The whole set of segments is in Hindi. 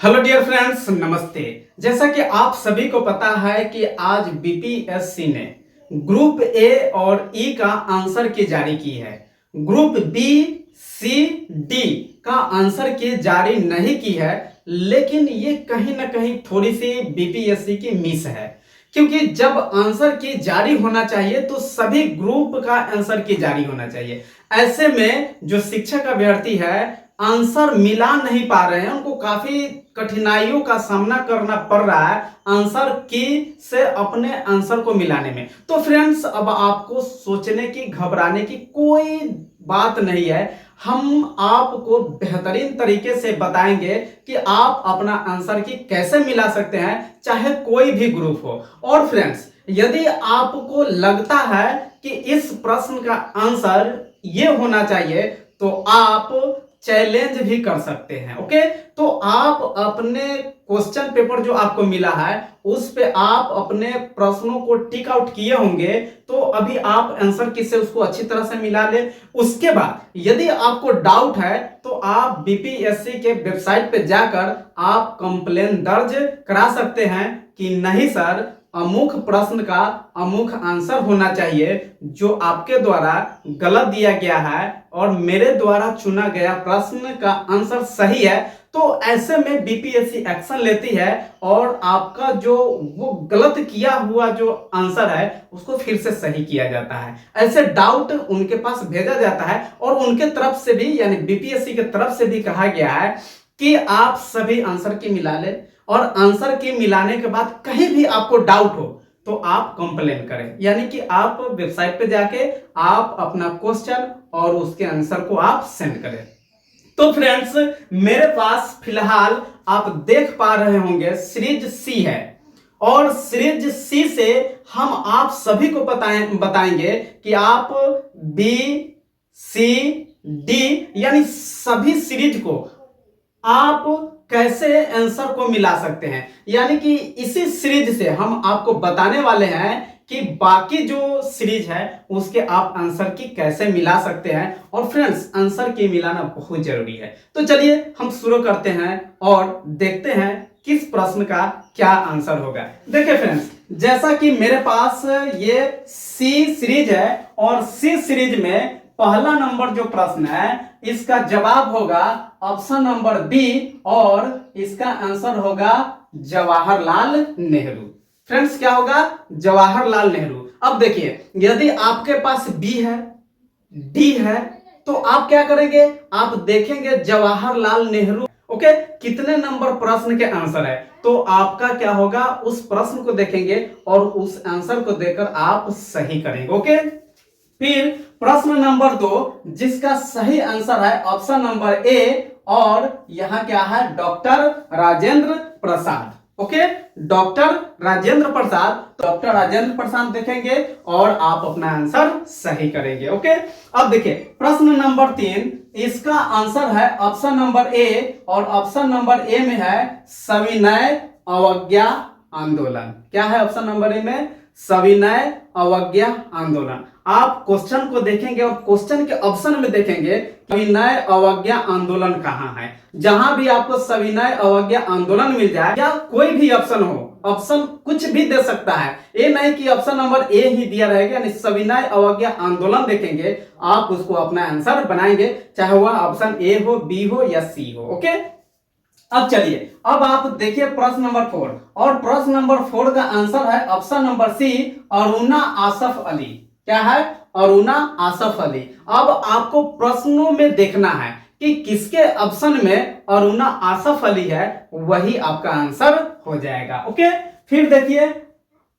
हेलो डियर फ्रेंड्स, नमस्ते। जैसा कि आप सभी को पता है कि आज बीपीएससी ने ग्रुप ए और ई का आंसर की जारी की है। ग्रुप बी, सी, डी का आंसर की जारी नहीं की है, लेकिन ये कहीं ना कहीं थोड़ी सी बीपीएससी की मिस है, क्योंकि जब आंसर की जारी होना चाहिए तो सभी ग्रुप का आंसर की जारी होना चाहिए। ऐसे में जो शिक्षक अभ्यर्थी है आंसर मिला नहीं पा रहे हैं, उनको काफी कठिनाइयों का सामना करना पड़ रहा है आंसर की से अपने आंसर को मिलाने में। तो फ्रेंड्स, अब आपको सोचने की, घबराने की कोई बात नहीं है। हम आपको बेहतरीन तरीके से बताएंगे कि आप अपना आंसर की कैसे मिला सकते हैं, चाहे कोई भी ग्रुप हो। और फ्रेंड्स, यदि आपको लगता है कि इस प्रश्न का आंसर ये होना चाहिए तो आप चैलेंज भी कर सकते हैं। ओके, तो आप अपने क्वेश्चन पेपर जो आपको मिला है उस पे आप अपने प्रश्नों को टिक आउट किए होंगे, तो अभी आप आंसर की से उसको अच्छी तरह से मिला ले। उसके बाद यदि आपको डाउट है तो आप बीपीएससी के वेबसाइट पे जाकर आप कंप्लेन दर्ज करा सकते हैं कि नहीं सर, अमुक प्रश्न का अमुक आंसर होना चाहिए जो आपके द्वारा गलत दिया गया है और मेरे द्वारा चुना गया प्रश्न का आंसर सही है। तो ऐसे में बीपीएससी एक्शन लेती है और आपका जो वो गलत किया हुआ जो आंसर है उसको फिर से सही किया जाता है। ऐसे डाउट उनके पास भेजा जाता है और उनके तरफ से भी, यानी बीपीएससी की तरफ से भी कहा गया है कि आप सभी आंसर की मिला ले, और आंसर की मिलाने के बाद कहीं भी आपको डाउट हो तो आप कंप्लेन करें, यानी कि आप वेबसाइट पे जाके आप अपना क्वेश्चन और उसके आंसर को आप सेंड करें। तो फ्रेंड्स, मेरे पास फिलहाल आप देख पा रहे होंगे सीरीज सी है, और सीरीज सी से हम आप सभी को बताएंगे कि आप बी, सी, डी यानी सभी सीरीज को आप कैसे आंसर को मिला सकते हैं। यानी कि इसी सीरीज से हम आपको बताने वाले हैं कि बाकी जो सीरीज है उसके आप आंसर की कैसे मिला सकते हैं। और फ्रेंड्स, आंसर की मिलाना बहुत जरूरी है। तो चलिए हम शुरू करते हैं और देखते हैं किस प्रश्न का क्या आंसर होगा। देखिए फ्रेंड्स, जैसा कि मेरे पास ये सी सीरीज है और सी सीरीज में पहला नंबर जो प्रश्न है इसका जवाब होगा ऑप्शन नंबर बी, और इसका आंसर होगा जवाहरलाल नेहरू। फ्रेंड्स, क्या होगा? जवाहरलाल नेहरू। अब देखिए, यदि आपके पास बी है, डी है, तो आप क्या करेंगे? आप देखेंगे जवाहरलाल नेहरू, ओके, कितने नंबर प्रश्न के आंसर है, तो आपका क्या होगा? उस प्रश्न को देखेंगे और उस आंसर को देकर आप सही करेंगे। ओके, फिर प्रश्न नंबर 2 जिसका सही आंसर है ऑप्शन नंबर ए, और यहां क्या है? Doctor Rajendra Prasad. Okay, doctor Rajendra Prasad. Doctor Rajendra Prasad देखेंगे और आप अपना आंसर सही करेंगे। ओके, अब देखिए प्रश्न नंबर 3, इसका आंसर है ऑप्शन नंबर ए, और ऑप्शन नंबर ए में है सविनय अवज्ञा आंदोलन। क्या है ऑप्शन नंबर ए में? सविनय अवज्ञा आंदोलन। आप क्वेश्चन को देखेंगे और क्वेश्चन के ऑप्शन में देखेंगे सविनय अवज्ञा आंदोलन कहां है। जहां भी आपको सविनय अवज्ञा आंदोलन मिल जाए या कोई भी ऑप्शन हो, ऑप्शन कुछ भी दे सकता है, ये नहीं कि ऑप्शन नंबर ए ही दिया रहेगा। यानी सविनय अवज्ञा आंदोलन देखेंगे, आप उसको अपना आंसर बनाएंगे, चाहे वह ऑप्शन ए हो, बी हो या सी हो। ओके, अब चलिए, अब आप देखिए प्रश्न नंबर 4, और प्रश्न नंबर 4 का आंसर है option number C, Aruna Asaf Ali. क्या है? अरुणा आसफ अली। अब आपको प्रश्नों में देखना है कि किसके ऑप्शन में अरुणा आसफ अली है, वही आपका आंसर हो जाएगा। ओके, फिर देखिए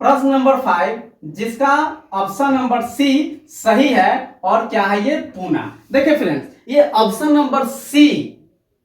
प्रश्न नंबर 5 जिसका ऑप्शन नंबर सी सही है, और क्या है? ये पूना। देखिए फ्रेंड्स, ये ऑप्शन नंबर सी,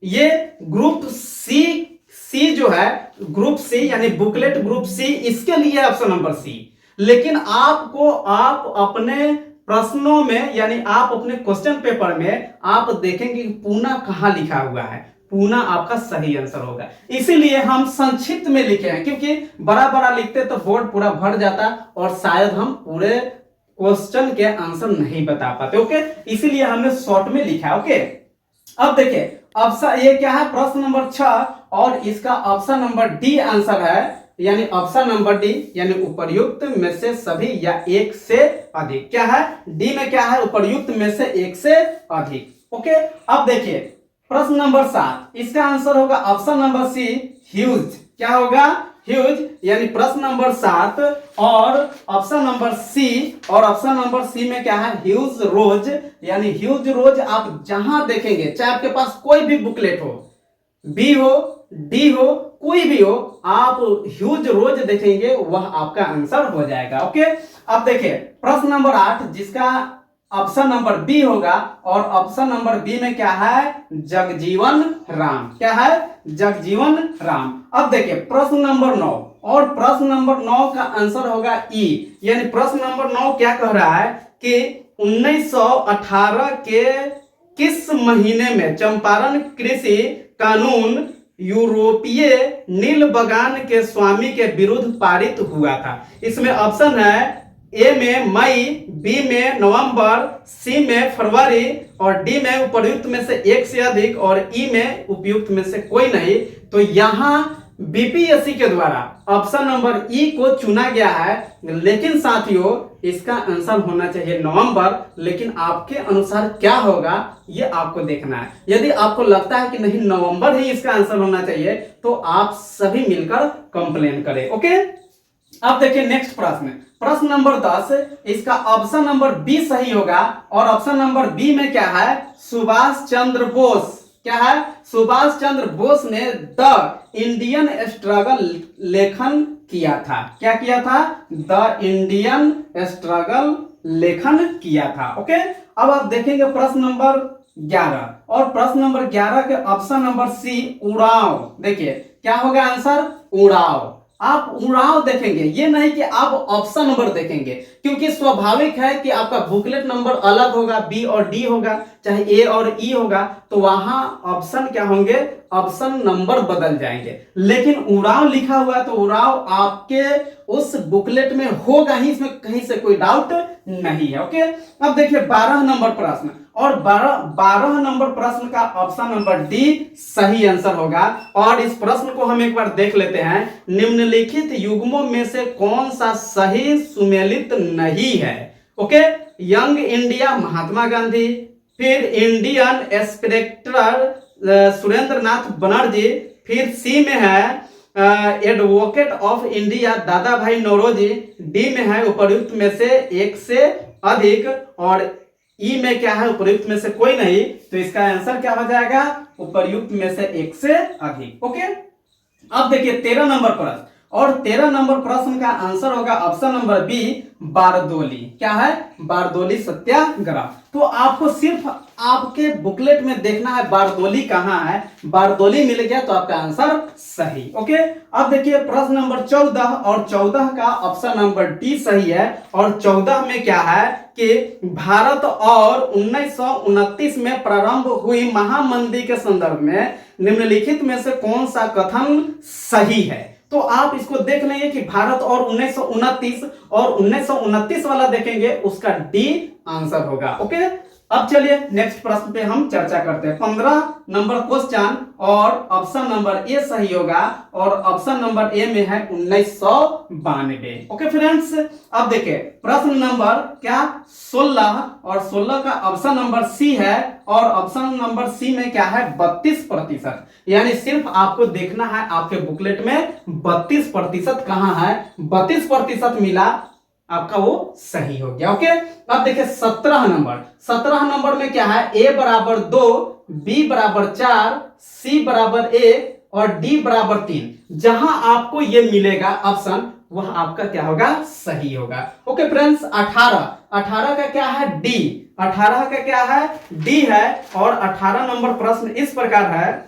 ये ग्रुप सी जो है, ग्रुप सी यानी बुकलेट ग्रुप सी, इसके लिए ऑप्शन नंबर सी। लेकिन आपको आप अपने प्रश्नों में, यानी आप अपने क्वेश्चन पेपर में आप देखेंगे कि पूना कहां लिखा हुआ है, पूना आपका सही आंसर होगा। इसीलिए हम संक्षिप्त में लिखे हैं, क्योंकि बड़ा बड़ा लिखते तो बोर्ड पूरा भर जाता और शायद हम पूरे क्वेश्चन के आंसर नहीं बता पाते। ओके, इसीलिए हमने शॉर्ट में लिखा। ओके, अब देखिए, अब ये क्या है? प्रश्न नंबर 6, और इसका ऑप्शन नंबर डी आंसर है, यानी ऑप्शन नंबर डी, यानी उपर्युक्त में से सभी या एक से अधिक। क्या है डी में, क्या है उपर्युक्त में से एक से अधिक। ओके, अब देखिए प्रश्न नंबर 7, इसका आंसर होगा ऑप्शन नंबर सी, ह्यूज। क्या होगा ह्यूज, यानी प्रश्न नंबर 7 और ऑप्शन नंबर सी, और ऑप्शन नंबर सी में क्या है ह्यूज रोज, यानी ह्यूज रोज। आप जहां देखेंगे, चाहे आपके पास कोई भी बुकलेट हो, बी हो डी हो कोई भी हो, आप ह्यूज रोज देखेंगे वह आपका आंसर हो जाएगा। ओके, अब देखिए प्रश्न नंबर 8 जिसका ऑप्शन नंबर बी होगा, और ऑप्शन नंबर बी में क्या है जगजीवन राम। क्या है जगजीवन राम। अब देखिए प्रश्न नंबर 9, और प्रश्न नंबर 9 का आंसर होगा ई, यानी प्रश्न नंबर 9 क्या कह रहा है कि 1918 के किस महीने में चंपारण कृषि कानून यूरोपीय नील बगान के स्वामी के विरुद्ध पारित हुआ था। इसमें ऑप्शन है ए में मई, बी में नवंबर, सी में फरवरी, और डी में उपर्युक्त में से एक से अधिक, और ई में उपयुक्त में से कोई नहीं। तो यहां बीपीएससी के द्वारा ऑप्शन नंबर ई को चुना गया है, लेकिन साथियों इसका आंसर होना चाहिए नवंबर। लेकिन आपके अनुसार क्या होगा ये आपको देखना है। यदि आपको लगता है कि नहीं नवंबर ही इसका आंसर होना चाहिए, तो आप सभी मिलकर कंप्लेन करें। ओके, अब देखिए नेक्स्ट प्रश्न, प्रश्न नंबर 10, इसका ऑप्शन नंबर बी सही होगा, और ऑप्शन नंबर बी में क्या है सुभाष चंद्र बोस। क्या है सुभाष चंद्र बोस ने द इंडियन स्ट्रगल लेखन किया था। क्या किया था द इंडियन स्ट्रगल लेखन किया था। ओके, अब आप देखेंगे प्रश्न नंबर 11, और प्रश्न नंबर 11 के ऑप्शन नंबर सी उड़ाव। देखिए क्या होगा आंसर उड़ाव। आप उड़ाव देखेंगे, ये नहीं कि आप ऑप्शन नंबर देखेंगे, क्योंकि स्वाभाविक है कि आपका बुकलेट नंबर अलग होगा, बी और डी होगा, चाहे ए और ई होगा, तो वहां ऑप्शन क्या होंगे ऑप्शन नंबर बदल जाएंगे। लेकिन उड़ाव लिखा हुआ है तो उड़ाव आपके उस बुकलेट में होगा ही, इसमें कहीं से कोई डाउट नहीं है। ओके, अब देखिए 12 नंबर प्रश्न, और 12 नंबर प्रश्न का ऑप्शन नंबर डी सही आंसर होगा। और इस प्रश्न को हम एक बार देख लेते हैं, निम्नलिखित युग्मों में से कौन सा सही सुमेलित नहीं है। Okay, young India Mahatma Gandhi, फिर इंडियन एस्पिरेटर सुरेंद्र नाथ बनर्जी, फिर सी में है एडवोकेट ऑफ इंडिया दादा भाई नौरोजी, डी में है उपर्युक्त में से एक से अधिक, और ई में क्या है उपर्युक्त में से कोई नहीं। तो इसका आंसर क्या हो जाएगा उपर्युक्त में से एक से अधिक। ओके, अब देखिए 13 नंबर प्रश्न, और 13 नंबर प्रश्न का आंसर होगा ऑप्शन नंबर बी बारदोली। क्या है बारदोली सत्याग्रह। तो आपको सिर्फ आपके बुकलेट में देखना है बारदोली कहां है, बारदोली मिल गया तो आपका आंसर सही। ओके, अब देखिए प्रश्न नंबर 14, और 14 का ऑप्शन नंबर डी सही है। और 14 में क्या है कि भारत और 1929 में प्रारंभ हुई महामंदी के संदर्भ में निम्नलिखित में से कौन सा कथन सही है। तो आप इसको देख लेंगे कि भारत और 1929, और 1929 वाला देखेंगे उसका डी आंसर होगा। ओके, अब चलिए नेक्स्ट प्रश्न पे हम चर्चा करते हैं। 15 नंबर क्वेश्चन, और ऑप्शन नंबर ए सही होगा, और ऑप्शन नंबर ए में है 1992। ओके फ्रेंड्स, अब देखिए प्रश्न नंबर क्या 16, और 16 का ऑप्शन नंबर सी है, और ऑप्शन नंबर सी में क्या है 32%। यानी सिर्फ आपको देखना है आपके बुकलेट में 32% कहां है, 32% मिला आपका वो सही हो गया। ओके, अब देखिए 17 नंबर, 17 नंबर में क्या है ए बराबर 2, बी बराबर 4, सी बराबर 1, और डी बराबर 3। जहां आपको ये मिलेगा ऑप्शन वह आपका क्या होगा सही होगा। ओके फ्रेंड्स, 18 का क्या है डी, 18 का क्या है डी है। और 18 नंबर प्रश्न इस प्रकार है,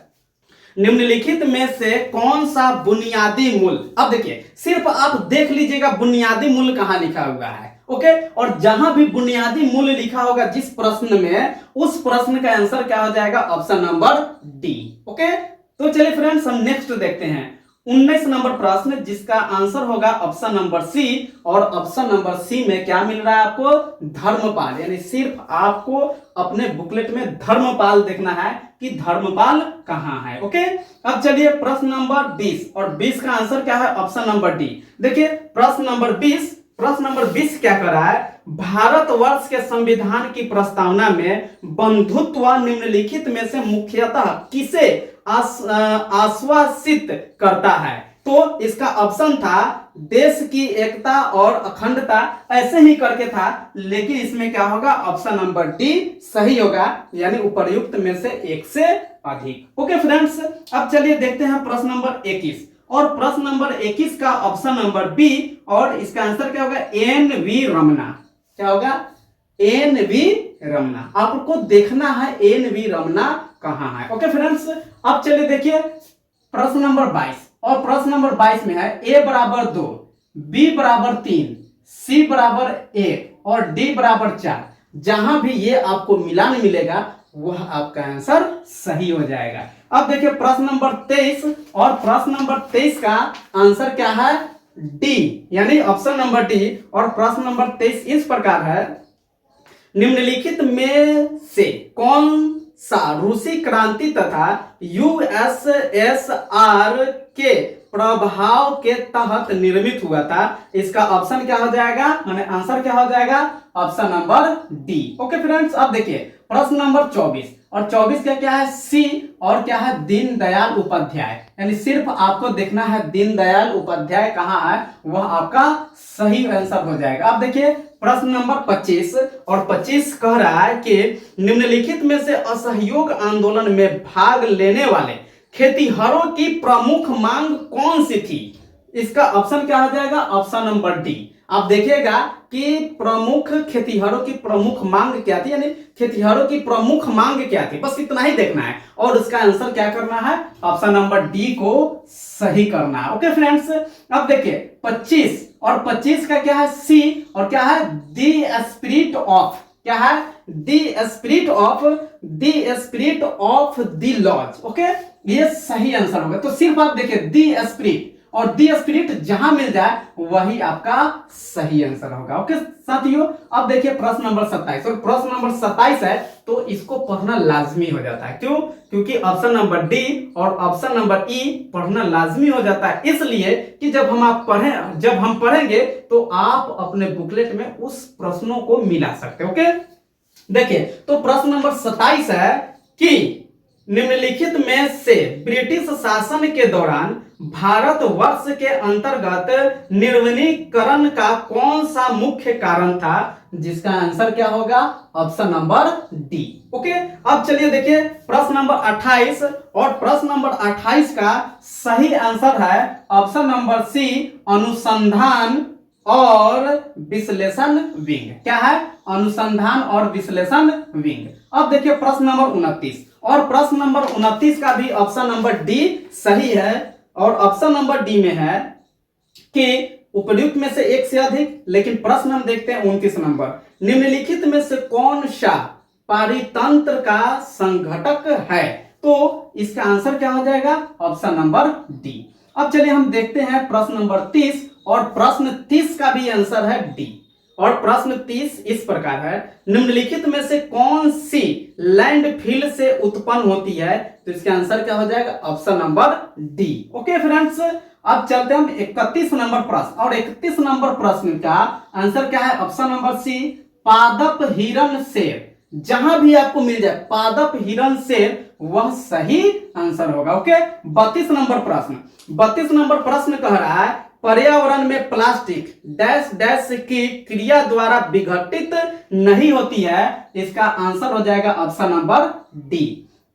निम्नलिखित में से कौन सा बुनियादी मूल्य। अब देखिए सिर्फ आप देख लीजिएगा बुनियादी मूल्य कहां लिखा हुआ है। ओके, और जहां भी बुनियादी मूल्य लिखा होगा जिस प्रश्न में, उस प्रश्न का आंसर क्या हो जाएगा ऑप्शन नंबर डी। ओके, तो चलिए फ्रेंड्स हम नेक्स्ट देखते हैं। 19 नंबर प्रश्न जिसका आंसर होगा ऑप्शन नंबर सी। और ऑप्शन नंबर सी में क्या मिल रहा है आपको? धर्मपाल। यानी सिर्फ आपको अपने बुकलेट में धर्मपाल देखना है कि धर्मपाल कहां है। ओके, अब चलिए प्रश्न नंबर 20, और 20 का आंसर क्या है? Option number D. देखिए प्रश्न नंबर 20 क्या कर रहा है? भारतवर्ष के संविधान की प्रस्तावना में बंधुत्व निम्नलिखित में से मुख्यतः किसे आश्वासित करता है? तो इसका ऑप्शन था देश की एकता और अखंडता, ऐसे ही करके था, लेकिन इसमें क्या होगा? ऑप्शन नंबर डी सही होगा, यानी उपर्युक्त में से एक से अधिक। ओके फ्रेंड्स, अब चलिए देखते हैं प्रश्न नंबर 21, और प्रश्न नंबर 21 का ऑप्शन नंबर बी, और इसका आंसर क्या होगा? N V Ramana. क्या होगा? N V Ramana. आपको देखना है एन वी रमना कहां है। ओके फ्रेंड्स, अब चलिए देखिए प्रश्न नंबर 22, और प्रश्न नंबर 22 में है ए बराबर 2, बी बराबर 3, सी बराबर 1 और डी बराबर 4। जहां भी ये आपको मिलान मिलेगा वह आपका आंसर सही हो जाएगा। अब देखिए प्रश्न नंबर 23, और प्रश्न नंबर 23 का आंसर क्या है? डी, यानी ऑप्शन नंबर डी। और प्रश्न नंबर 23 इस प्रकार है, निम्नलिखित में से कौन सा रूसी क्रांति तथा यूएसएसआर के प्रभाव के तहत निर्मित हुआ था? इसका ऑप्शन क्या हो जाएगा? माने आंसर क्या हो जाएगा? Option number D. Okay friends, अब देखिए प्रश्न नंबर 24, और 24 का क्या है? सी, और क्या है? दीनदयाल उपाध्याय। यानी सिर्फ आपको देखना है दीनदयाल उपाध्याय कहां है, वह आपका सही आंसर हो जाएगा। अब देखिए प्रश्न नंबर 25, और 25 कह रहा है कि निम्नलिखित में से असहयोग आंदोलन में भाग लेने वाले खेतिहरों की प्रमुख मांग कौन सी थी? इसका ऑप्शन क्या हो जाएगा? Option number D. आप देखिएगा कि प्रमुख खेतिहरों की प्रमुख मांग क्या थी, यानी खेतिहरों की प्रमुख मांग क्या थी, बस इतना ही देखना है, और उसका आंसर क्या करना है? ऑप्शन नंबर डी को सही करना है। ओके फ्रेंड्स, अब देखिए 25, और 25 का क्या है? सी, और क्या है? The spirit of. क्या है? The spirit of the laws. Okay, ये सही आंसर होगा। तो सिर्फ आप देखिए दी स्पिरिट, और दी स्पिरिट जहां मिल जाए वही आपका सही आंसर होगा। ओके साथियों, अब देखिए प्रश्न नंबर 27, और प्रश्न नंबर 27 है तो इसको पढ़ना लाजमी हो जाता है। क्यों? क्योंकि ऑप्शन नंबर डी और ऑप्शन नंबर ई पढ़ना लाजमी हो जाता है, इसलिए कि जब हम पढ़ेंगे तो आप अपने बुकलेट में उस प्रश्नों को मिला सकते हैं। ओके, देखिए तो प्रश्न नंबर 27 है कि निम्नलिखित में से ब्रिटिश शासन के दौरान भारतवर्ष के अंतर्गत निर्वनीकरण का कौन सा मुख्य कारण था? जिसका आंसर क्या होगा? Option number D. ओके, अब चलिए देखिए प्रश्न नंबर 28, और प्रश्न नंबर 28 का सही आंसर है ऑप्शन नंबर सी, अनुसंधान और विश्लेषण विंग। क्या है? अनुसंधान और विश्लेषण विंग। अब देखिए प्रश्न नंबर 29, और प्रश्न नंबर 29 का भी ऑप्शन नंबर डी सही है, और ऑप्शन नंबर डी में है कि उपयुक्त में से एक से अधिक। लेकिन प्रश्न हम देखते हैं 29 नंबर, निम्नलिखित में से कौन सा पारितंत्र का संघटक है? तो इसका आंसर क्या हो जाएगा? Option number D. अब चलिए हम देखते हैं प्रश्न नंबर 30, और प्रश्न 30 का भी आंसर है डी। और प्रश्न 30 इस प्रकार है, निम्नलिखित में से कौन सी लैंडफिल से उत्पन्न होती है? तो इसका आंसर क्या हो जाएगा? Option number D. Okay friends, अब चलते हैं हम 31 नंबर प्रश्न, और 31 नंबर प्रश्न का आंसर क्या है? ऑप्शन नंबर सी, पादप हिरण शेर। जहां भी आपको मिल जाए पादप हिरण शेर वह सही आंसर होगा। ओके, 32 नंबर प्रश्न कह रहा है, पर्यावरण में प्लास्टिक डैश डैश की क्रिया द्वारा विघटित नहीं होती है। इसका आंसर हो जाएगा ऑप्शन नंबर डी।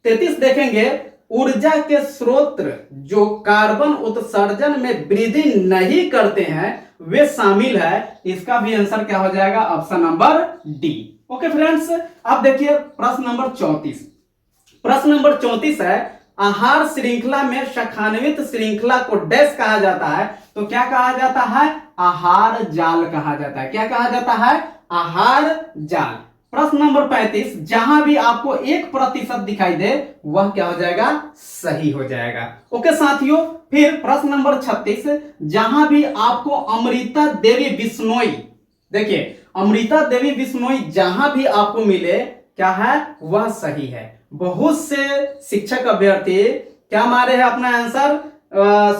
33 देखेंगे, ऊर्जा के स्रोत जो कार्बन उत्सर्जन में वृद्धि नहीं करते हैं वे शामिल है। इसका भी आंसर क्या हो जाएगा? Option number D. Okay friends, अब देखिए प्रश्न नंबर 34 है, आहार श्रृंखला में शाखान्वित श्रृंखला को डैश कहा जाता है। तो क्या कहा जाता है? आहार जाल कहा जाता है। क्या कहा जाता है? आहार जाल। प्रश्न नंबर 35 जहां भी आपको 1% दिखाई दे वह क्या हो जाएगा, सही हो जाएगा। ओके साथियों, फिर प्रश्न नंबर 36 जहां भी आपको अमृता देवी बिश्नोई, देखिए अमृता देवी बिश्नोई जहां भी आपको मिले क्या है, वह सही है। बहुत से शिक्षक अभ्यर्थी क्या मारे हैं अपना आंसर,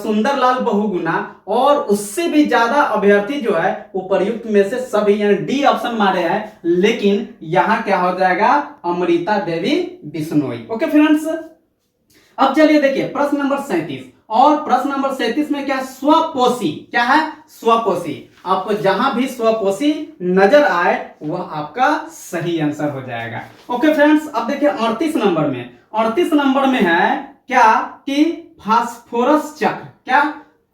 सुंदरलाल बहुगुणा, और उससे भी ज्यादा अभ्यर्थी जो है उपर्युक्त में से सभी यानी डी ऑप्शन मारे हैं, लेकिन यहां क्या हो जाएगा, अमृता देवी बिश्नोई। ओके फ्रेंड्स, अब चलिए देखिए प्रश्न नंबर 37, और प्रश्न नंबर 37 में क्या, स्वपोषी, क्या है, स्वपोषी। आपको जहां भी स्वपोषी नजर आए वह आपका सही आंसर हो जाएगा। ओके फ्रेंड्स, अब देखिए 38 नंबर में, 38 नंबर में है क्या कि फास्फोरस चक्र, क्या,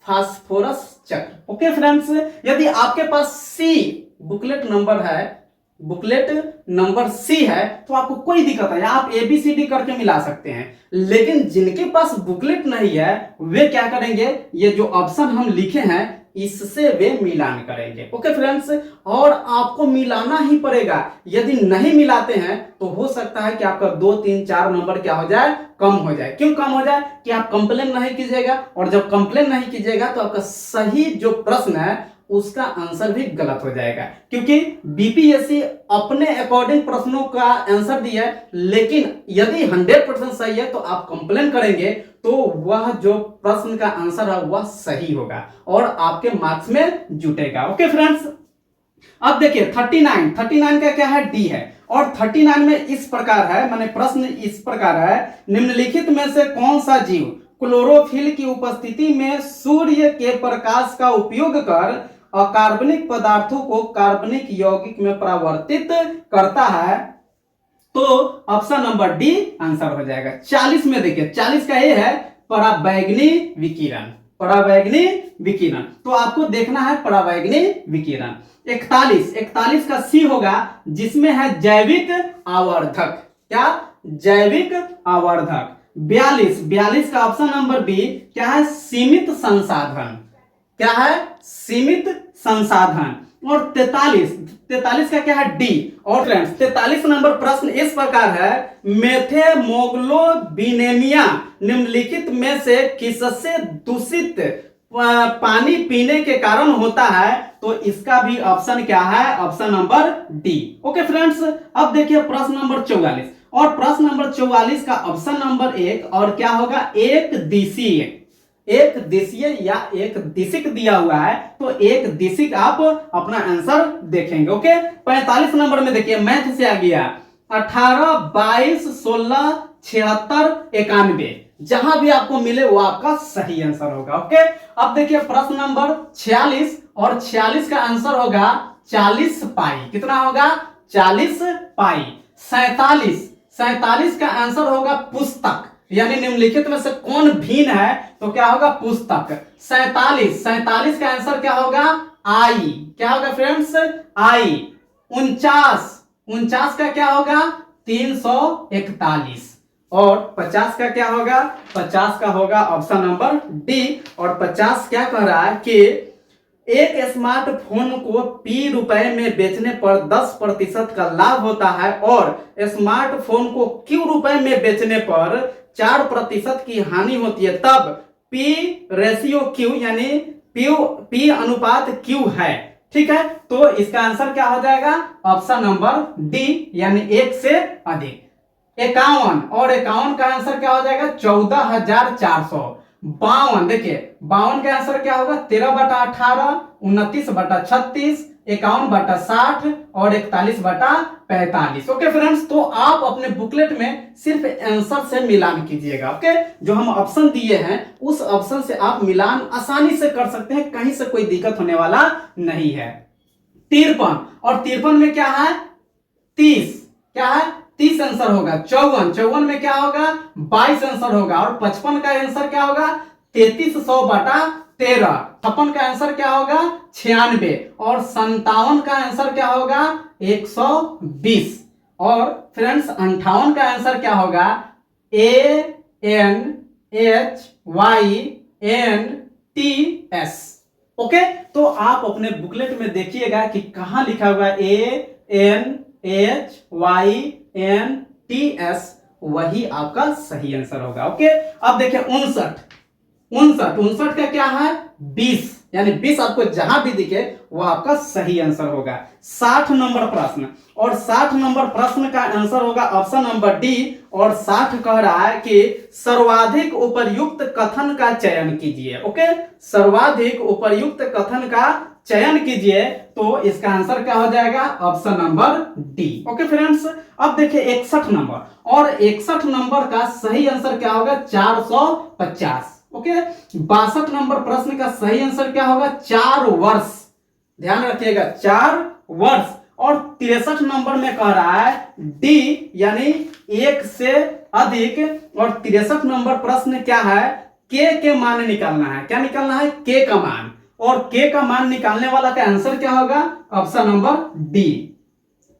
फास्फोरस चक्र। ओके फ्रेंड्स, यदि आपके पास सी बुकलेट नंबर है, बुकलेट नंबर सी है, तो आपको कोई दिक्कत है, आप ABCD करके मिला सकते हैं। लेकिन जिनके पास बुकलेट नहीं है वे क्या करेंगे, ये जो ऑप्शन हम लिखे हैं इससे वे मिलान करेंगे। ओके फ्रेंड्स, और आपको मिलाना ही पड़ेगा, यदि नहीं मिलाते हैं तो हो सकता है कि आपका 2, 3, 4 नंबर क्या हो जाए, कम हो जाए। क्यों कम हो जाए, कि आप कंप्लेन नहीं कीजिएगा, और जब कंप्लेन नहीं कीजिएगा तो आपका सही जो प्रश्न है उसका आंसर भी गलत हो जाएगा। क्योंकि बीपीएससी अपने अकॉर्डिंग प्रश्नों का आंसर दिया है, लेकिन यदि 100% सही है तो आप कंप्लेन करेंगे तो वह जो प्रश्न का आंसर है वह सही होगा और आपके मार्क्स में जुटेगा। ओके फ्रेंड्स, अब देखिए 39 का क्या है, डी है, और 39 में इस प्रकार है, माने प्रश्न इस प्रकार है, निम्नलिखित में से कौन सा जीव क्लोरोफिल की उपस्थिति में सूर्य के प्रकाश का उपयोग कर अकार्बनिक पदार्थों को कार्बनिक यौगिक में परिवर्तित करता है, तो ऑप्शन नंबर डी आंसर हो जाएगा। 40 में देखिए, 40 का ये है पराबैंगनी विकिरण, पराबैंगनी विकिरण, तो आपको देखना है पराबैंगनी विकिरण। 41 का सी होगा, जिसमें है जैविक आवर्धक, क्या, जैविक आवर्धक। 42 का ऑप्शन नंबर बी क्या है, सीमित संसाधन, क्या है, सीमित संसाधन। और 43 का क्या है, डी। और फ्रेंड्स 43 नंबर प्रश्न इस प्रकार है, मेथेमोग्लोबिनेमिया निम्नलिखित में से किससे दूषित पानी पीने के कारण होता है, तो इसका भी ऑप्शन क्या है, option number D. Okay friends, अब देखिए प्रश्न नंबर 44, और प्रश्न नंबर 44 का ऑप्शन नंबर 1 और क्या होगा, एक दिशीय, एक दिशीय या एक दिशिक दिया हुआ है, तो एक दिशिक आप अपना आंसर देखेंगे। ओके, 45 नंबर में देखिए मैथ से आ गया 18, 22, 16, 76, 91, जहां भी आपको मिले वो आपका सही आंसर होगा। ओके, अब देखिए प्रश्न नंबर 46, और 46 का आंसर होगा 40 पाई, कितना होगा, 40 पाई। 47 का आंसर होगा पुस्तक, यानी निम्नलिखित में से कौन भिन्न है, तो क्या होगा, पुस्तक। 47 का आंसर क्या होगा, आई, क्या होगा फ्रेंड्स, आई। 49 का क्या होगा, 341। और 50 का क्या होगा, 50 का होगा ऑप्शन नंबर डी। और 50 क्या कह रहा है कि एक स्मार्टफोन को P रुपए में बेचने पर 10% का लाभ होता है, और स्मार्टफोन को Q रुपए में बेचने पर 4% की हानि होती है, तब P रेशियो Q यानी P अनुपात Q है। ठीक है, तो इसका आंसर क्या हो जाएगा, ऑप्शन नंबर डी, यानी 1 से अधिक। 51, और 51 का आंसर क्या हो जाएगा, 14,452। देखिए 52 का आंसर क्या होगा, 13/18, 29/36, 51/60 और 41/45। ओके फ्रेंड्स, तो आप अपने बुकलेट में सिर्फ आंसर से मिलान कीजिएगा। ओके, जो हम ऑप्शन दिए हैं उस ऑप्शन से आप मिलान आसानी से कर सकते हैं, कहीं से कोई दिक्कत होने वाला नहीं है। 53, और 53 में क्या है, 30, क्या है, 30 आंसर होगा। 54 में क्या होगा, 22 आंसर होगा। और 55 का आंसर क्या होगा, 3300/13। 56 का आंसर क्या होगा, 96। और 57 का आंसर क्या होगा, 120। और फ्रेंड्स 58 का आंसर क्या होगा, ANHYNTS। ओके, तो आप अपने बुकलेट में देखिएगा कि कहां लिखा हुआ है ANHYNTS UNITS, वही आपका सही आंसर होगा। ओके, अब देखिए 59 का क्या है 20, यानी 20 आपको जहां भी दिखे वो आपका सही आंसर होगा। 60 नंबर प्रश्न, और 60 नंबर प्रश्न का आंसर होगा ऑप्शन नंबर डी। और 60 कह रहा है कि सर्वाधिक उपर्युक्त कथन का चयन कीजिए। ओके, सर्वाधिक उपर्युक्त कथन का चयन कीजिए, तो इसका आंसर क्या हो जाएगा option number D. Okay friends, अब देखिए 61 नंबर, और 61 नंबर का सही आंसर क्या होगा 450। ओके, 62 नंबर प्रश्न का सही आंसर क्या होगा 4 वर्ष, ध्यान रखिएगा 4 वर्ष। और 63 नंबर में कह रहा है डी, यानी एक से अधिक। और 63 नंबर प्रश्न क्या है के मान निकालना है। क्या निकालना है के का मान, और के का मान निकालने वाला का आंसर क्या होगा ऑप्शन नंबर डी।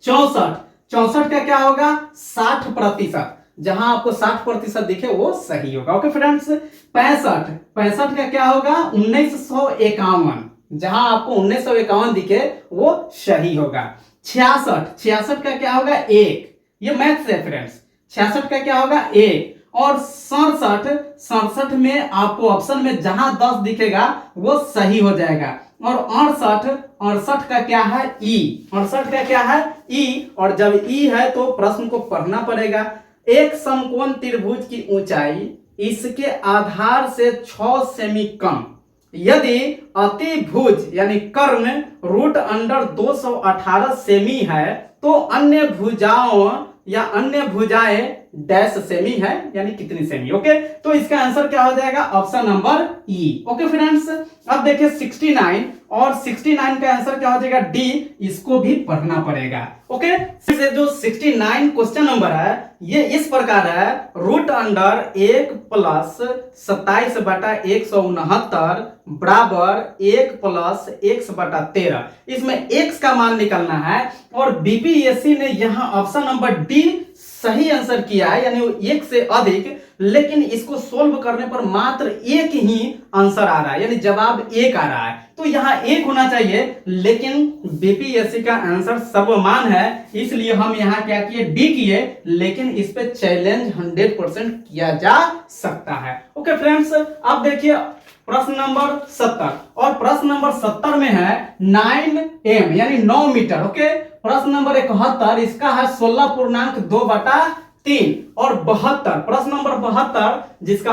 64 का क्या होगा 60%, जहां आपको 60% दिखे वो सही होगा। ओके फ्रेंड्स, 65 का क्या होगा 1951, जहां आपको 1951 दिखे वो सही होगा। 66 का क्या होगा 1, ये मैथ से फ्रेंड्स, 66 का क्या होगा 1। और 67 में आपको ऑप्शन में जहां 10 दिखेगा वो सही हो जाएगा। और 68 का क्या है ई, 68 का क्या है ई। और जब ई है तो प्रश्न को पढ़ना पड़ेगा। एक समकोण त्रिभुज की ऊंचाई इसके आधार से 6 सेमी कम, यदि अतिभुज यानी कर्ण √218 सेमी है, तो अन्य भुजाओं या अन्य भुजाएं डैश सेमी है, यानी कितनी सेमी। ओके, तो इसका आंसर क्या हो जाएगा ऑप्शन नंबर ई। ओके फ्रेंड्स, अब देखिए 69, और 69 का आंसर क्या हो जाएगा डी, इसको भी पढ़ना पड़ेगा। ओके, फिर जो 69 क्वेश्चन नंबर है ये इस प्रकार है, √1 प्लस 27/169 बराबर 1 प्लस x/13। इसमें x का मान निकालना है, और बीपीएससी ने यहां ऑप्शन नंबर डी सही आंसर किया है, यानी एक से अधिक। लेकिन इसको सोल्व करने पर मात्र एक ही आंसर आ रहा है, यानी जवाब एक आ रहा है, तो यहां एक होना चाहिए। लेकिन बीपीएससी का आंसर सर्वमान है, इसलिए हम यहां क्या किए डी किए, लेकिन इस पे चैलेंज 100% किया जा सकता है। ओके फ्रेंड्स, अब देखिए प्रश्न नंबर 70, और प्रश्न नंबर 70 में है 9m यानी 9 मीटर। ओके, प्रश्न नंबर 71 इसका है 16.2/3। और 72 प्रश्न नंबर 72 जिसका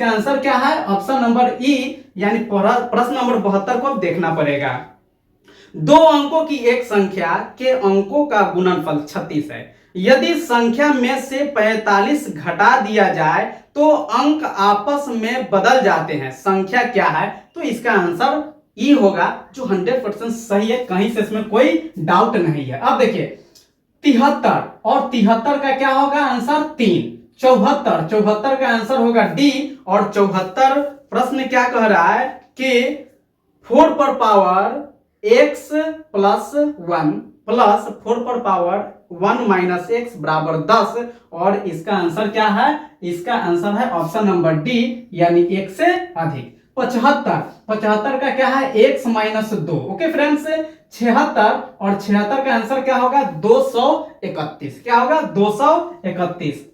आंसर क्या है ऑप्शन नंबर ई, यानी प्रश्न नंबर 72 को देखना पड़ेगा। 2 अंकों की एक संख्या के अंकों का गुणनफल 36 है। यदि संख्या में से 45 घटा दिया जाए तो अंक आपस में बदल जाते हैं, संख्या क्या है, तो इसका आंसर ई होगा, जो 100% सही है, कहीं से इसमें कोई डाउट नहीं है। अब देखिए 73, और 73 का क्या होगा आंसर 3। 74 का आंसर होगा डी। और 74 प्रश्न क्या कह रहा है कि 4 पर पावर x प्लस 1 प्लस 4 पर पावर 1 माइनस x बराबर 10। और इसका आंसर क्या है, इसका आंसर है ऑप्शन नंबर डी, यानी 1 से अधिक। 75 का क्या है x माइनस 2। ओके फ्रेंड्स, 76, और 76 का आंसर क्या होगा 231। क्या होगा 231।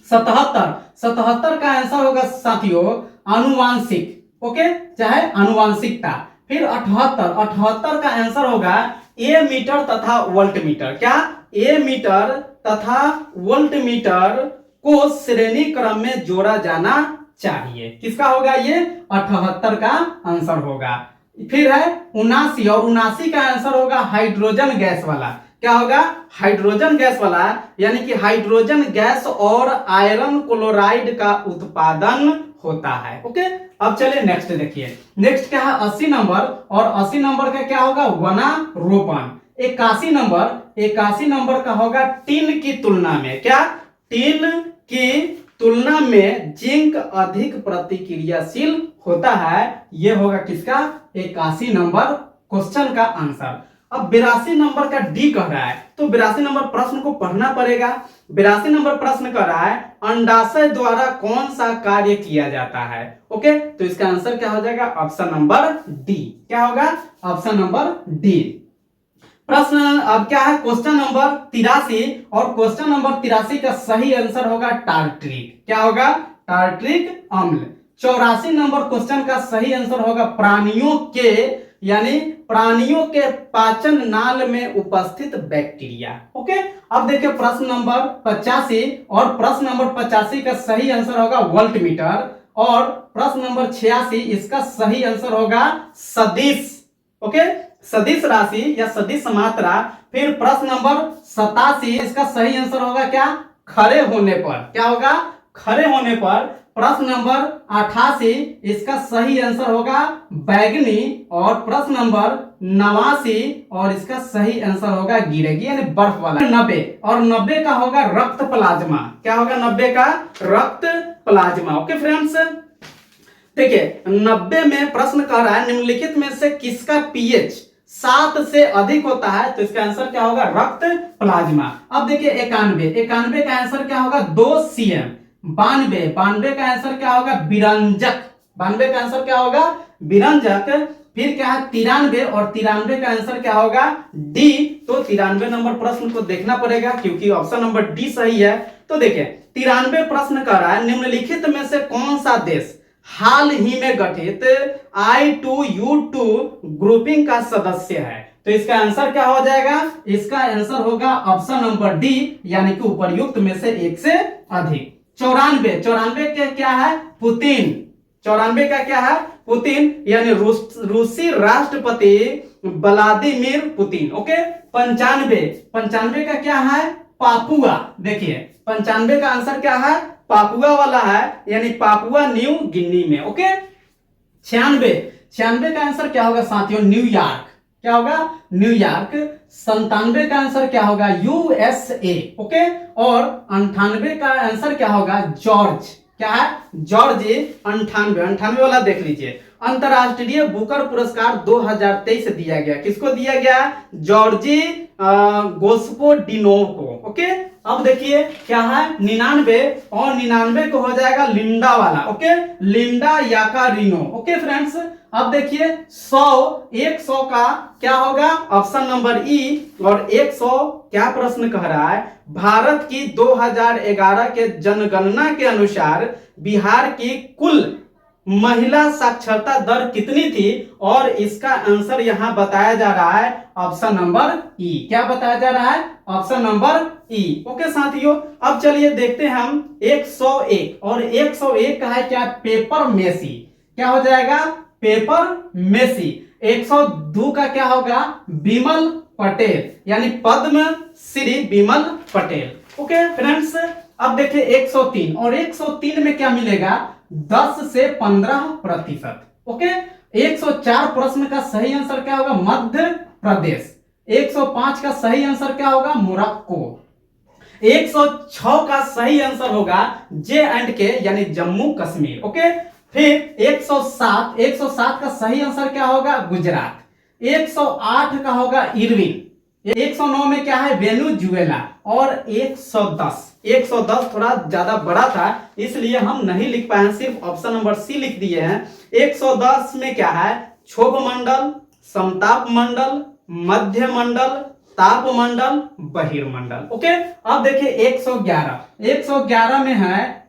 77 का आंसर होगा साथियों आनुवांशिक। ओके, चाहे आनुवांशिकता। फिर 78 का आंसर होगा ए मीटर तथा वोल्ट मीटर। क्या ए मीटर तथा वोल्ट मीटर को श्रेणी क्रम में जोड़ा जाना चाहिए। किसका होगा ये 78 का आंसर होगा। फिर है 79, और 79 का आंसर होगा हाइड्रोजन गैस वाला। क्या होगा हाइड्रोजन गैस वाला, यानी कि हाइड्रोजन गैस और आयरन क्लोराइड का उत्पादन होता है। ओके, अब चलिए नेक्स्ट देखिए। नेक्स्ट क्या है 80 नंबर, और 80 नंबर का क्या होगा वनारोपण। 81 नंबर का होगा टिन की तुलना में। क्या टिन की तुलना में जिंक अधिक प्रतिक्रियाशील होता है, यह होगा किसका 81 नंबर क्वेश्चन का आंसर। अब 82 नंबर का डी कह रहा है, तो 82 नंबर प्रश्न को पढ़ना पड़ेगा। 82 नंबर प्रश्न कह रहा है अंडाशय द्वारा कौन सा कार्य किया जाता है। ओके, तो इसका आंसर क्या हो जाएगा ऑप्शन नंबर डी। क्या होगा ऑप्शन नंबर डी। प्रश्न अब क्या है, क्वेश्चन नंबर 83, और क्वेश्चन नंबर 83 का सही आंसर होगा टार्ट्रिक। क्या होगा? टार्ट्रिक अम्ल। 84 नंबर क्वेश्चन का सही आंसर होगा प्राणियों के, यानी प्राणियों के पाचन नाल में उपस्थित बैक्टीरिया। ओके, अब देखिए प्रश्न नंबर 85, और प्रश्न नंबर 85 का सही आंसर होगा वोल्टमीटर, और प्रश्न नंबर 86 इसका सही आंसर होगा सदिश। ओके, सदिश राशि या सदिश मात्रा। फिर प्रश्न नंबर 87 इसका सही आंसर होगा क्या? खड़े होने पर। क्या होगा? खड़े होने पर। प्रश्न नंबर 88 इसका सही आंसर होगा बैगनी, और प्रश्न नंबर 89 और इसका सही आंसर होगा गिरेगी, यानी बर्फ वाला। 90, और 90 का होगा रक्त प्लाज्मा। क्या होगा? 90 का रक्त प्लाज्मा। ओके फ्रेंड्स, देखिए 90 में प्रश्न कह रहा है निम्नलिखित में से किसका पीएच 7 से अधिक होता है, तो इसका आंसर क्या होगा? रक्त प्लाज्मा। अब देखिए 91, 91 का आंसर क्या होगा? 2 cm। 92, 92 का आंसर क्या होगा? विरंजक। 92 का आंसर क्या होगा? विरंजक। फिर क्या है? 93, और 93 का आंसर क्या होगा? डी। तो 93 नंबर प्रश्न को देखना पड़ेगा क्योंकि ऑप्शन नंबर डी सही है। तो देखिए 93 प्रश्न कर रहा है निम्नलिखित में से कौन सा देश हाल ही में गठित I2U2 ग्रुपिंग का सदस्य है, तो इसका आंसर क्या हो जाएगा? इसका आंसर होगा ऑप्शन नंबर डी, यानी कि उपर्युक्त में से एक से अधिक। 94, 94 के क्या है? पुतिन। 94 का क्या है? पुतिन, यानी रूसी राष्ट्रपति व्लादिमीर पुतिन। ओके, 95, 95 का क्या है? पापुआ। देखिए 95 का आंसर क्या है? पापुआ वाला है, यानी पापुआ न्यू गिनी में। ओके, 96, 96 का आंसर क्या होगा साथियों? न्यूयॉर्क। क्या होगा? न्यूयॉर्क। 97 का आंसर क्या होगा? यूएसए। ओके, और 98 का आंसर क्या होगा? जॉर्ज। क्या है? जॉर्ज। 98, 98 वाला देख लीजिए। अंतरराष्ट्रीय बुकर पुरस्कार 2023 दिया गया, किसको दिया गया? जॉर्जी गोस्पोडिनोव को। ओके, अब देखिए क्या है? 99, और 99 को हो जाएगा लिंडा वाला। Okay, Linda Yaccarino. Okay friends, अब देखिए 100, 100 का क्या होगा? ऑप्शन नंबर ई, और 100 क्या प्रश्न कह रहा है? भारत की 2011 के जनगणना के अनुसार बिहार की कुल महिला साक्षरता दर कितनी थी, और इसका आंसर यहां बताया जा रहा है ऑप्शन नंबर ई। क्या बताया जा रहा है? ऑप्शन नंबर ई। ओके साथियों, अब चलिए देखते हैं हम 101, और 101 का है क्या? Paper messy. क्या हो जाएगा? Paper Messi. 102 का क्या होगा? बिमल पटेल, यानी पद्म श्री बिमल पटेल। ओके फ्रेंड्स, अब देखिए 103, और 103 में क्या मिलेगा? 10 से 15%। ओके, 104 प्रश्न का सही आंसर क्या होगा? मध्य प्रदेश। 105 का सही आंसर क्या होगा? मोरक्को। 106 का सही आंसर होगा J&K, यानी जम्मू कश्मीर। ओके, फिर 107, 107 का सही आंसर क्या होगा? गुजरात। 108 का होगा इरविन। 109 में क्या है? वेनेजुएला। और 110, 110 थोड़ा ज्यादा बड़ा था इसलिए हम नहीं लिख पाए, सिर्फ ऑप्शन नंबर सी लिख दिए हैं। 110 में क्या है? क्षोभ मंडल, समताप मंडल, मध्य मंडल, ताप मंडल, बहिर्मंडल। ओके, अब देखिए 111, 111 में है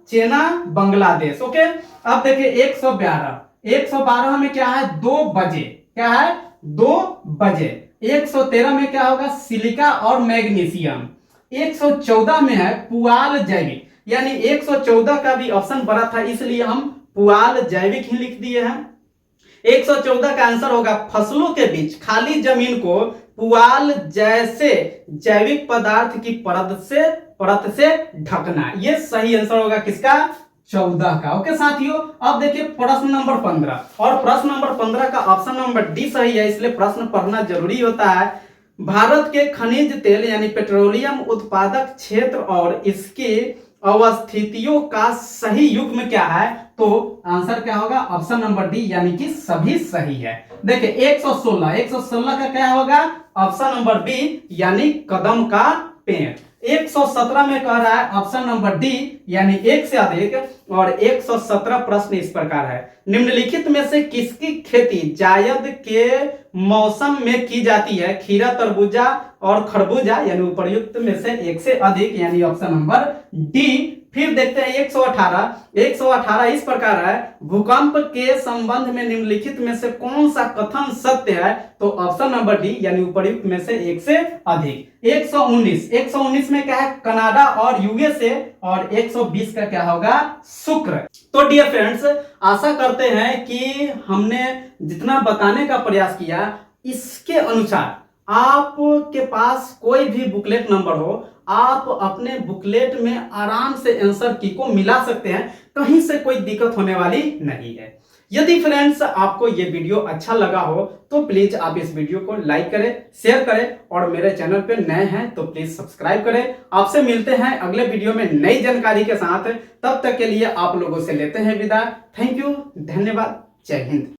चेना बांग्लादेश। ओके, अब देखिए 112, 112 में क्या है? 2 बजे। क्या है? 2 बजे। 113 में क्या होगा? सिलिका और मैग्नीशियम। 114 में है पुआल जैविक, यानी 114 का भी ऑप्शन बड़ा था इसलिए हम पुआल जैविक ही लिख दिए हैं। 114 का आंसर होगा फसलों के बीच खाली जमीन को पुआल जैसे जैविक पदार्थ की परत से ढकना। यह सही आंसर होगा किसका? 14 का। ओके साथियों, अब देखिए प्रश्न नंबर 15, और प्रश्न नंबर 15 का ऑप्शन नंबर डी सही है, इसलिए प्रश्न पढ़ना जरूरी होता है। भारत के खनिज तेल यानी पेट्रोलियम उत्पादक क्षेत्र और इसकी अवस्थितियों का सही युग्म क्या है? तो आंसर क्या होगा? ऑप्शन नंबर डी, यानी कि सभी सही है। देखिए 116, 116 का क्या होगा? ऑप्शन नंबर बी, यानी कदम का पेड़। 117 में कह रहा है ऑप्शन नंबर डी यानी एक से अधिक, और 117 प्रश्न इस प्रकार है, निम्नलिखित में से किसकी खेती जायद के मौसम में की जाती है? खीरा, तरबूजा और खरबूजा, यानी उपर्युक्त में से एक से अधिक, यानी ऑप्शन नंबर डी। फिर देखते हैं 118 इस प्रकार है, भूकंप के संबंध में निम्नलिखित में से कौन सा कथन सत्य है? तो ऑप्शन नंबर डी यानी उपर्युक्त में से एक से अधिक। 119 में क्या है? कनाडा और यूएसए, और 120 का क्या होगा? शुक्र। तो डियर फ्रेंड्स, आशा करते हैं कि हमने जितना बताने का प्रयास किया इसके अनुसार आपके पास कोई भी बुकलेट नंबर हो, आप अपने बुकलेट में आराम से आंसर की को मिला सकते हैं, कहीं से कोई दिक्कत होने वाली नहीं है। यदि फ्रेंड्स आपको ये वीडियो अच्छा लगा हो तो प्लीज आप इस वीडियो को लाइक करें, शेयर करें, और मेरे चैनल पे नए हैं तो प्लीज सब्सक्राइब करें। आपसे मिलते हैं अगले वीडियो में नई जानकारी के साथ, तब तक के लिए आप लोगों से लेते हैं विदा। थैंक यू, धन्यवाद, जय हिंद।